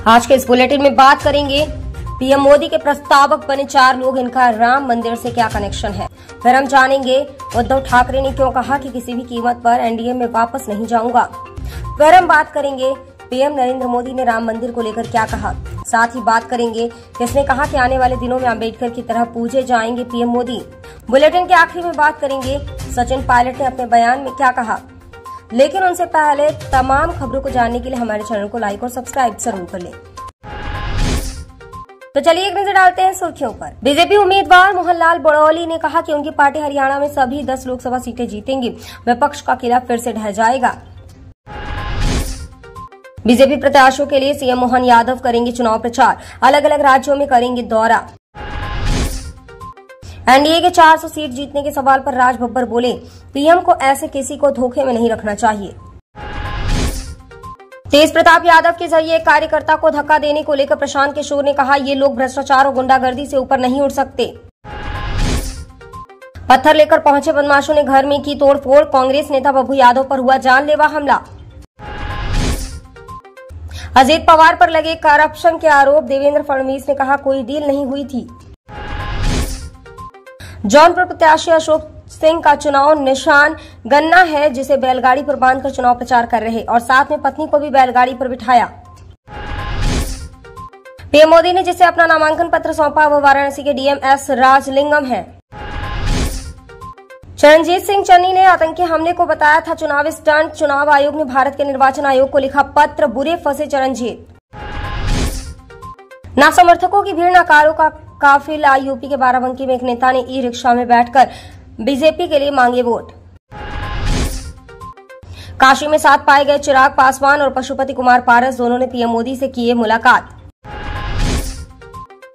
आज के इस बुलेटिन में बात करेंगे पीएम मोदी के प्रस्तावक बने 4 लोग, इनका राम मंदिर से क्या कनेक्शन है। फिर हम जानेंगे उद्धव ठाकरे ने क्यों कहा कि किसी भी कीमत पर एनडीए में वापस नहीं जाऊंगा। फिर हम बात करेंगे पीएम नरेंद्र मोदी ने राम मंदिर को लेकर क्या कहा। साथ ही बात करेंगे किसने कहा कि आने वाले दिनों में अम्बेडकर की तरह पूजे जाएंगे पीएम मोदी। बुलेटिन के आखिरी में बात करेंगे सचिन पायलट ने अपने बयान में क्या कहा। लेकिन उनसे पहले तमाम खबरों को जानने के लिए हमारे चैनल को लाइक और सब्सक्राइब जरूर कर लें। तो चलिए एक नजर डालते हैं सुर्खियों पर। बीजेपी उम्मीदवार मोहनलाल बड़ौली ने कहा कि उनकी पार्टी हरियाणा में सभी 10 लोकसभा सीटें जीतेंगी, विपक्ष का किला फिर से ढह जाएगा। बीजेपी प्रत्याशियों के लिए सीएम मोहन यादव करेंगे चुनाव प्रचार, अलग अलग राज्यों में करेंगे दौरा। एनडीए के 400 सीट जीतने के सवाल पर राज बब्बर बोले, पीएम को ऐसे किसी को धोखे में नहीं रखना चाहिए। तेज प्रताप यादव के जरिए एक कार्यकर्ता को धक्का देने को लेकर प्रशांत किशोर ने कहा, ये लोग भ्रष्टाचार और गुंडागर्दी से ऊपर नहीं उठ सकते। पत्थर लेकर पहुंचे बदमाशों ने घर में की तोड़फोड़, कांग्रेस नेता बब्बू यादव पर हुआ जानलेवा हमला। अजित पवार पर लगे करप्शन के आरोप, देवेंद्र फडणवीस ने कहा कोई डील नहीं हुई थी। जौनपुर प्रत्याशी अशोक सिंह का चुनाव निशान गन्ना है, जिसे बैलगाड़ी पर बांधकर चुनाव प्रचार कर रहे और साथ में पत्नी को भी बैलगाड़ी पर बिठाया। पीएम मोदी ने जिसे अपना नामांकन पत्र सौंपा वो वाराणसी के डीएम एस राजलिंगम है। चरणजीत सिंह चन्नी ने आतंकी हमले को बताया था चुनावी स्टंट, चुनाव आयोग ने भारत के निर्वाचन आयोग को लिखा पत्र, बुरे फंसे चरणजीत। ना समर्थकों की भीड़, नाकारों का काफिला। यूपी के बाराबंकी में एक नेता ने ई रिक्शा में बैठकर बीजेपी के लिए मांगे वोट। काशी में साथ पाए गए चिराग पासवान और पशुपति कुमार पारस, दोनों ने पीएम मोदी से किए मुलाकात।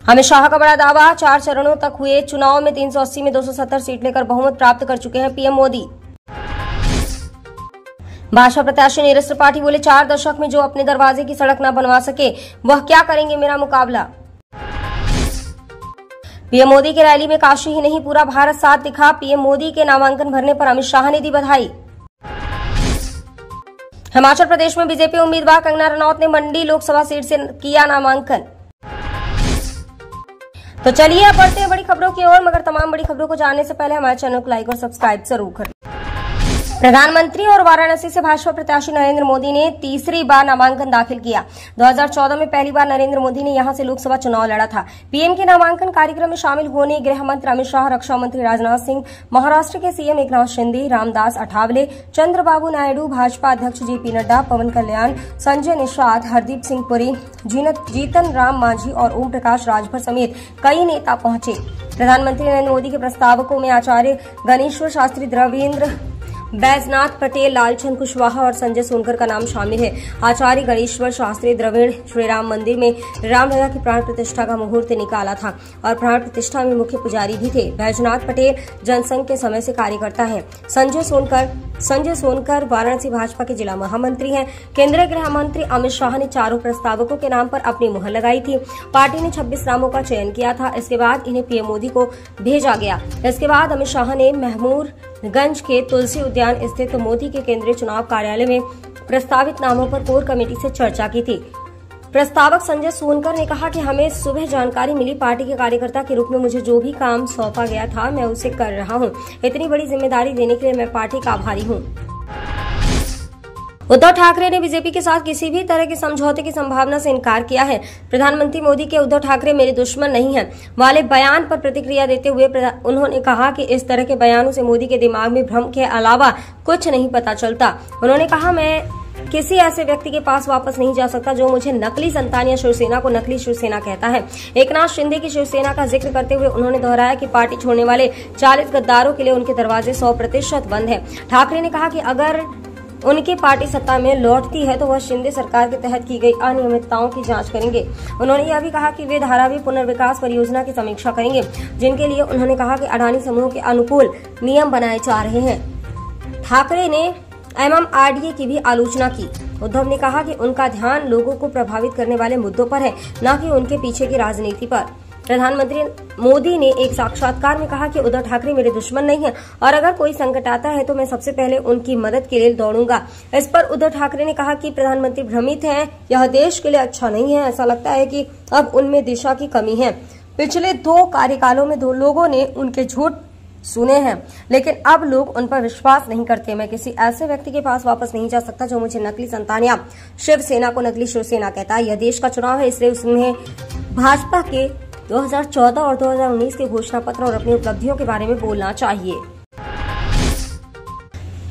अमित शाह का बड़ा दावा, 4 चरणों तक हुए चुनाव में 380 में 270 सीट लेकर बहुमत प्राप्त कर चुके हैं पीएम मोदी। भाजपा प्रत्याशी नीरज त्रिपाठी बोले, 4 दशक में जो अपने दरवाजे की सड़क न बनवा सके वह क्या करेंगे मेरा मुकाबला। पीएम मोदी की रैली में काशी ही नहीं पूरा भारत साथ दिखा, पीएम मोदी के नामांकन भरने पर अमित शाह ने दी बधाई। हिमाचल प्रदेश में बीजेपी उम्मीदवार कंगना रनौत ने मंडी लोकसभा सीट से किया नामांकन। तो चलिए अब बढ़ते हैं बड़ी खबरों की ओर, मगर तमाम बड़ी खबरों को जानने से पहले हमारे चैनल को लाइक और सब्सक्राइब जरूर करें। प्रधानमंत्री और वाराणसी से भाजपा प्रत्याशी नरेंद्र मोदी ने तीसरी बार नामांकन दाखिल किया। 2014 में पहली बार नरेंद्र मोदी ने यहां से लोकसभा चुनाव लड़ा था। पीएम के नामांकन कार्यक्रम में शामिल होने गृह मंत्री अमित शाह, रक्षा मंत्री राजनाथ सिंह, महाराष्ट्र के सीएम एकनाथ शिंदे, रामदास अठावले, चंद्रबाबू नायडू, भाजपा अध्यक्ष जेपी नड्डा, पवन कल्याण, संजय निषाद, हरदीप सिंह पुरी, जीतन राम मांझी और ओम प्रकाश राजभर समेत कई नेता पहुंचे। प्रधानमंत्री नरेंद्र मोदी के प्रस्तावकों में आचार्य गणेश्वर शास्त्री, द्रविंद्र बैजनाथ पटेल, लालचंद कुशवाहा और संजय सोनकर का नाम शामिल है। आचार्य गणेश्वर शास्त्री द्रविड़ श्रीराम मंदिर में रामलला की प्राण प्रतिष्ठा का मुहूर्त निकाला था और प्राण प्रतिष्ठा में मुख्य पुजारी भी थे। बैजनाथ पटेल जनसंघ के समय से कार्यकर्ता हैं। संजय सोनकर वाराणसी भाजपा के जिला महामंत्री हैं। केंद्रीय गृह मंत्री अमित शाह ने चारों प्रस्तावकों के नाम पर अपनी मुहर लगाई थी। पार्टी ने 26 नामों का चयन किया था। इसके बाद इन्हें पीएम मोदी को भेजा गया। इसके बाद अमित शाह ने महमूरगंज के तुलसी उद्यान स्थित मोदी के केंद्रीय चुनाव कार्यालय में प्रस्तावित नामों पर कोर कमेटी से चर्चा की थी। प्रस्तावक संजय सोनकर ने कहा कि हमें सुबह जानकारी मिली, पार्टी के कार्यकर्ता के रूप में मुझे जो भी काम सौंपा गया था मैं उसे कर रहा हूं। इतनी बड़ी जिम्मेदारी देने के लिए मैं पार्टी का आभारी हूं। उद्धव ठाकरे ने बीजेपी के साथ किसी भी तरह के समझौते की संभावना से इनकार किया है। प्रधानमंत्री मोदी के उद्धव ठाकरे मेरे दुश्मन नहीं हैं वाले बयान पर प्रतिक्रिया देते हुए उन्होंने कहा कि इस तरह के बयानों से मोदी के दिमाग में भ्रम के अलावा कुछ नहीं पता चलता। उन्होंने कहा, मैं किसी ऐसे व्यक्ति के पास वापस नहीं जा सकता जो मुझे नकली संतान या शिवसेना को नकली शिवसेना कहता है। एकनाथ शिंदे की शिवसेना का जिक्र करते हुए उन्होंने दोहराया कि पार्टी छोड़ने वाले 40 गद्दारों के लिए उनके दरवाजे 100% बंद है। ठाकरे ने कहा कि अगर उनकी पार्टी सत्ता में लौटती है तो वह शिंदे सरकार के तहत की गई अनियमितताओं की जांच करेंगे। उन्होंने यह भी कहा कि वे धारावी पुनर्विकास परियोजना की समीक्षा करेंगे, जिनके लिए उन्होंने कहा कि अडानी समूह के अनुकूल नियम बनाए जा रहे हैं। ठाकरे ने एमएमआरडीए की भी आलोचना की। उद्धव ने कहा कि उनका ध्यान लोगों को प्रभावित करने वाले मुद्दों पर है, न कि उनके पीछे की राजनीति पर। प्रधानमंत्री मोदी ने एक साक्षात्कार में कहा कि उद्धव ठाकरे मेरे दुश्मन नहीं है और अगर कोई संकट आता है तो मैं सबसे पहले उनकी मदद के लिए दौड़ूंगा। इस पर उद्धव ठाकरे ने कहा कि प्रधानमंत्री भ्रमित हैं, यह देश के लिए अच्छा नहीं है। ऐसा लगता है कि अब उनमें दिशा की कमी है। पिछले 2 कार्यकालों में 2 लोगों ने उनके झूठ सुने हैं, लेकिन अब लोग उन पर विश्वास नहीं करते। मैं किसी ऐसे व्यक्ति के पास वापस नहीं जा सकता जो मुझे नकली संतान या शिवसेना को नकली शिवसेना कहता है। यह देश का चुनाव है, इसलिए उसमें भाजपा के 2014 और 2019 के घोषणा पत्र और अपनी उपलब्धियों के बारे में बोलना चाहिए।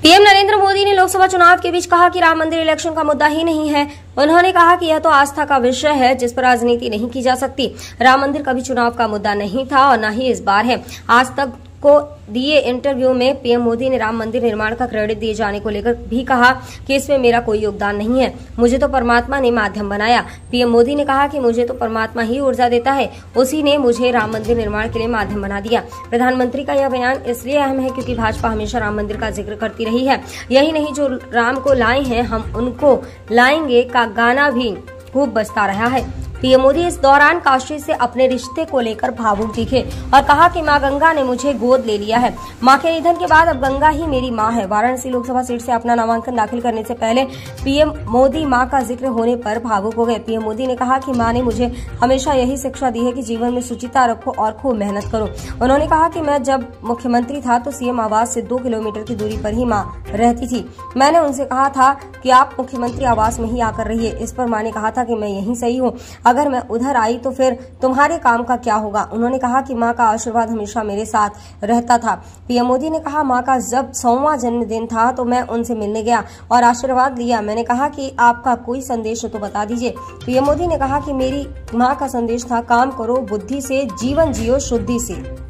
पीएम नरेंद्र मोदी ने लोकसभा चुनाव के बीच कहा कि राम मंदिर इलेक्शन का मुद्दा ही नहीं है। उन्होंने कहा कि यह तो आस्था का विषय है जिस पर राजनीति नहीं की जा सकती। राम मंदिर कभी चुनाव का मुद्दा नहीं था और न ही इस बार है। आज तक को दिए इंटरव्यू में पीएम मोदी ने राम मंदिर निर्माण का क्रेडिट दिए जाने को लेकर भी कहा कि इसमें मेरा कोई योगदान नहीं है, मुझे तो परमात्मा ने माध्यम बनाया। पीएम मोदी ने कहा कि मुझे तो परमात्मा ही ऊर्जा देता है, उसी ने मुझे राम मंदिर निर्माण के लिए माध्यम बना दिया। प्रधानमंत्री का यह बयान इसलिए अहम है क्योंकि भाजपा हमेशा राम मंदिर का जिक्र करती रही है। यही नहीं, जो राम को लाए हैं हम उनको लाएंगे का गाना भी खूब बजता रहा है। पीएम मोदी इस दौरान काशी से अपने रिश्ते को लेकर भावुक दिखे और कहा कि मां गंगा ने मुझे गोद ले लिया है। मां के निधन के बाद अब गंगा ही मेरी मां है। वाराणसी लोकसभा सीट से अपना नामांकन दाखिल करने से पहले पीएम मोदी मां का जिक्र होने पर भावुक हो गए। पीएम मोदी ने कहा कि मां ने मुझे हमेशा यही शिक्षा दी है कि जीवन में शुचिता रखो और खूब मेहनत करो। उन्होंने कहा कि मैं जब मुख्यमंत्री था तो सीएम आवास से 2 किलोमीटर की दूरी पर ही मां रहती थी। मैंने उनसे कहा था कि आप मुख्यमंत्री आवास में ही आकर रहिए। इस पर मां ने कहा था कि मैं यहीं सही हूँ, अगर मैं उधर आई तो फिर तुम्हारे काम का क्या होगा। उन्होंने कहा कि मां का आशीर्वाद हमेशा मेरे साथ रहता था। पीएम मोदी ने कहा मां का जब 100वां जन्मदिन था तो मैं उनसे मिलने गया और आशीर्वाद लिया। मैंने कहा कि आपका कोई संदेश हो तो बता दीजिए। पीएम मोदी ने कहा कि मेरी मां का संदेश था काम करो बुद्धि से, जीवन जियो शुद्धि से।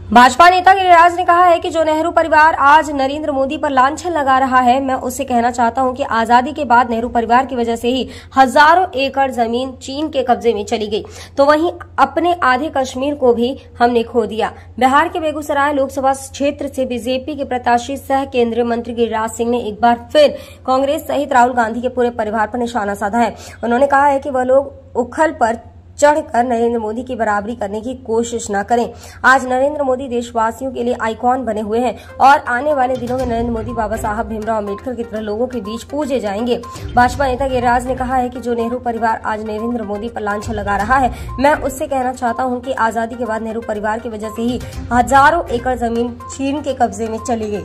भाजपा नेता गिरिराज ने कहा है कि जो नेहरू परिवार आज नरेंद्र मोदी पर लांछन लगा रहा है, मैं उससे कहना चाहता हूं कि आजादी के बाद नेहरू परिवार की वजह से ही हजारों एकड़ जमीन चीन के कब्जे में चली गई, तो वहीं अपने आधे कश्मीर को भी हमने खो दिया। बिहार के बेगूसराय लोकसभा क्षेत्र से बीजेपी के प्रत्याशी सह केंद्रीय मंत्री गिरिराज सिंह ने एक बार फिर कांग्रेस सहित राहुल गांधी के पूरे परिवार पर निशाना साधा है। उन्होंने कहा है कि वह लोग उखल पर चढ़कर नरेंद्र मोदी की बराबरी करने की कोशिश न करें। आज नरेंद्र मोदी देशवासियों के लिए आइकॉन बने हुए हैं और आने वाले दिनों में नरेंद्र मोदी बाबा साहब भीमराव अम्बेडकर की तरह लोगों के बीच पूजे जाएंगे। भाजपा नेता गिरिराज ने कहा है कि जो नेहरू परिवार आज नरेंद्र मोदी पर लांछन लगा रहा है, मैं उससे कहना चाहता हूं कि आजादी के बाद नेहरू परिवार की वजह से ही हजारों एकड़ जमीन चीन के कब्जे में चली गई,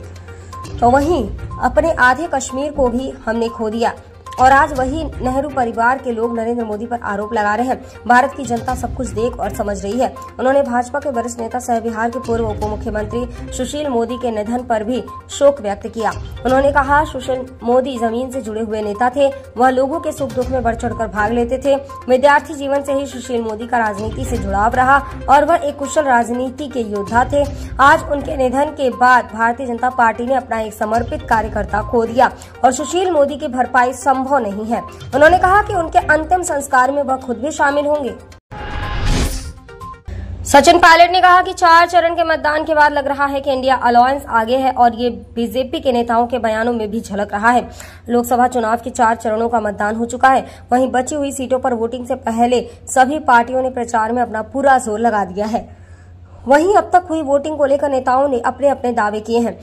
तो वहीं अपने आधे कश्मीर को भी हमने खो दिया। और आज वही नेहरू परिवार के लोग नरेंद्र मोदी पर आरोप लगा रहे हैं। भारत की जनता सब कुछ देख और समझ रही है। उन्होंने भाजपा के वरिष्ठ नेता सह बिहार के पूर्व उप मुख्यमंत्री सुशील मोदी के निधन पर भी शोक व्यक्त किया। उन्होंने कहा सुशील मोदी जमीन से जुड़े हुए नेता थे, वह लोगों के सुख दुख में बढ़ चढ़कर भाग लेते थे। विद्यार्थी जीवन से ही सुशील मोदी का राजनीति से जुड़ाव रहा और वह एक कुशल राजनीति के योद्धा थे। आज उनके निधन के बाद भारतीय जनता पार्टी ने अपना एक समर्पित कार्यकर्ता खो दिया और सुशील मोदी की भरपाई संभव नहीं है। उन्होंने कहा कि उनके अंतिम संस्कार में वह खुद भी शामिल होंगे। सचिन पायलट ने कहा कि 4 चरण के मतदान के बाद लग रहा है कि इंडिया अलायंस आगे है और ये बीजेपी के नेताओं के बयानों में भी झलक रहा है। लोकसभा चुनाव के 4 चरणों का मतदान हो चुका है। वहीं बची हुई सीटों पर वोटिंग से पहले सभी पार्टियों ने प्रचार में अपना पूरा जोर लगा दिया है। वहीं अब तक हुई वोटिंग को लेकर नेताओं ने अपने अपने दावे किए हैं।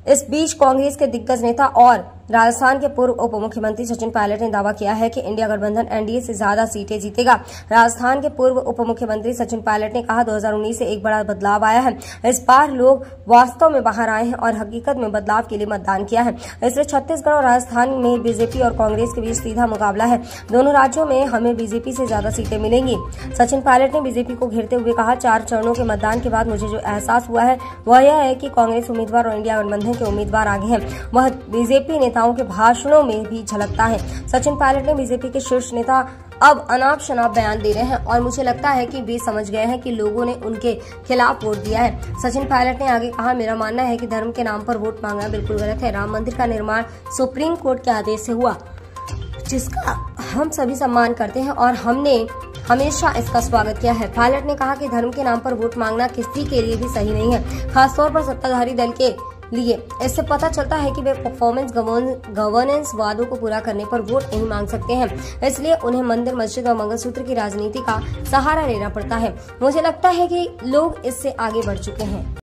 इस बीच कांग्रेस के दिग्गज नेता और राजस्थान के पूर्व उप मुख्यमंत्री सचिन पायलट ने दावा किया है कि इंडिया गठबंधन एनडीए से ज्यादा सीटें जीतेगा। राजस्थान के पूर्व उप मुख्यमंत्री सचिन पायलट ने कहा 2019 से एक बड़ा बदलाव आया है। इस बार लोग वास्तव में बाहर आए हैं और हकीकत में बदलाव के लिए मतदान किया है। इसलिए छत्तीसगढ़ और राजस्थान में बीजेपी और कांग्रेस के बीच सीधा मुकाबला है। दोनों राज्यों में हमें बीजेपी से ज्यादा सीटें मिलेंगी। सचिन पायलट ने बीजेपी को घेरते हुए कहा 4 चरणों के मतदान के बाद मुझे जो एहसास हुआ है वह यह है कि कांग्रेस उम्मीदवार और इंडिया गठबंधन के उम्मीदवार आगे हैं। वह बीजेपी नेताओं के भाषणों में भी झलकता है। सचिन पायलट ने बीजेपी के शीर्ष नेता अब अनाप शनाप बयान दे रहे हैं और मुझे लगता है कि वे समझ गए हैं कि लोगों ने उनके खिलाफ वोट दिया है। सचिन पायलट ने आगे कहा मेरा मानना है कि धर्म के नाम पर वोट मांगना बिल्कुल गलत है। राम मंदिर का निर्माण सुप्रीम कोर्ट के आदेश से हुआ, जिसका हम सभी सम्मान करते हैं और हमने हमेशा इसका स्वागत किया है। पायलट ने कहा कि धर्म के नाम पर वोट मांगना किसी के लिए भी सही नहीं है, खासतौर पर सत्ताधारी दल के लिए। इससे पता चलता है कि वे परफॉर्मेंस गवर्नेंस वादों को पूरा करने पर वोट नहीं मांग सकते हैं, इसलिए उन्हें मंदिर, मस्जिद और मंगलसूत्र की राजनीति का सहारा लेना पड़ता है। मुझे लगता है कि लोग इससे आगे बढ़ चुके हैं।